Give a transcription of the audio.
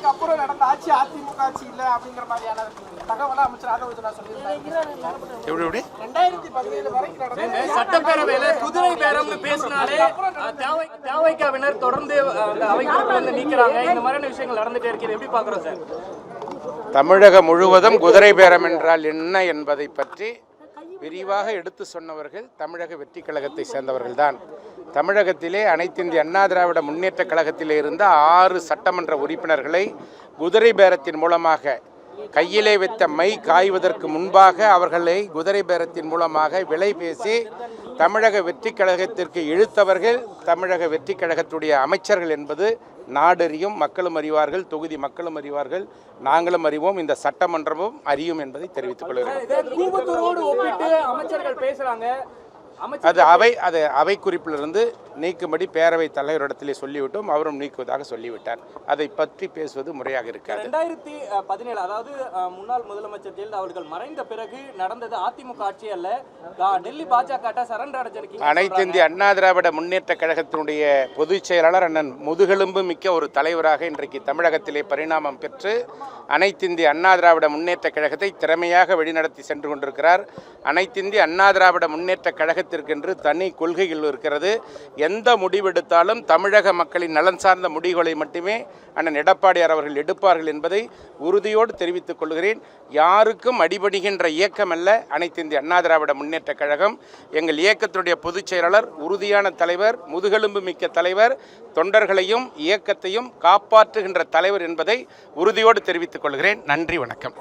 தேர்தலுக்கு அப்புறம் நடந்த ஆட்சி அதிமுக ஆட்சி இல்ல அப்படிங்கிற மாதிரியான தகவலை அமைச்சர் ஆதவ சொல்லியிருந்தாங்க. 2017 வரைக்கும் நடந்த சட்டப்பேரவையில குதிரை பேரம்னு பேசினாலே தேவைக்காவினர் தொடர்ந்து அந்த அவைக்குழுவிலிருந்து நீக்கிறாங்க. இந்த மாதிரியான விஷயங்கள் நடந்துட்டே இருக்கிறது. எப்படி பாக்குறோம் சார்? தமிழகம் முழுவதும் குதிரை பேரம் என்றால் என்ன என்பதை பற்றி விரிவாக எடுத்து சொன்னவர்கள் தமிழக வெற்றி கழகத்தை சேர்ந்தவர்கள்தான். தமிழகத்திலே அனைத்து இந்திய அண்ணா திராவிட முன்னேற்ற கழகத்திலே இருந்த 6 சட்டமன்ற உறுப்பினர்களை குதிரை பேரத்தின் மூலமாக கையிலே வைத்த மை காய்வதற்கு முன்பாக அவர்களை குதிரை பேரத்தின் மூலமாக விலை பேசி தமிழக வெற்றி கழகத்திற்கு இழுத்தவர்கள் தமிழக வெற்றி கழகத்துடைய அமைச்சர்கள் என்பது நாடறியும், மக்களும் அறிவார்கள், தொகுதி மக்களும் அறிவார்கள், நாங்களும் அறிவோம், இந்த சட்டமன்றமும் அறியும் என்பதை தெரிவித்துக் கொள்கிறேன். அது அவை குறிப்பிலிருந்து நீக்கும்படி பேரவை தலைவரிடத்திலே சொல்லிவிட்டோம். அவரும் நீக்குவதாக சொல்லிவிட்டார். அதை பற்றி பேசுவது முறையாக இருக்காது. 2017 அதாவது முன்னாள் முதலமைச்சர் ஜெயலலிதா அவர்கள் மறைந்த பிறகு நடந்தது அதிமுக ஆட்சி அல்ல, டெல்லி பாஜக சரண்டர் அடைஞ்சிருக்கீங்க. அனைத்து இந்திய அண்ணா திராவிட முன்னேற்ற கழகத்தினுடைய பொதுச் செயலாளர் அண்ணன் முதுகெலும்பு மிக்க ஒரு தலைவராக இன்றைக்கு தமிழகத்திலே பரிணாமம் பெற்று அனைத்து இந்திய அண்ணா திராவிட முன்னேற்ற கழகத்தை திறமையாக வழிநடத்தி சென்று கொண்டிருக்கிறார். அனைத்து இந்திய அண்ணா திராவிட முன்னேற்ற கழகத்திற்கென்று தனி கொள்கைகள் இருக்கிறது. எந்த முடிவெடுத்தாலும் தமிழக மக்களின் நலன் சார்ந்த முடிவுகளை மட்டுமே அண்ணன் எடப்பாடியார் அவர்கள் எடுப்பார்கள் என்பதை உறுதியோடு தெரிவித்துக் கொள்கிறேன். யாருக்கும் அடிபடுகின்ற இயக்கம் அல்ல அனைத்து இந்திய அண்ணா திராவிட முன்னேற்ற கழகம். எங்கள் இயக்கத்தினுடைய பொதுச் செயலாளர் உறுதியான தலைவர், முதுகெலும்பு மிக்க தலைவர், தொண்டர்களையும் இயக்கத்தையும் காப்பாற்றுகின்ற தலைவர் என்பதை உறுதியோடு தெரிவித்துக் கொள்கிறேன். நன்றி, வணக்கம்.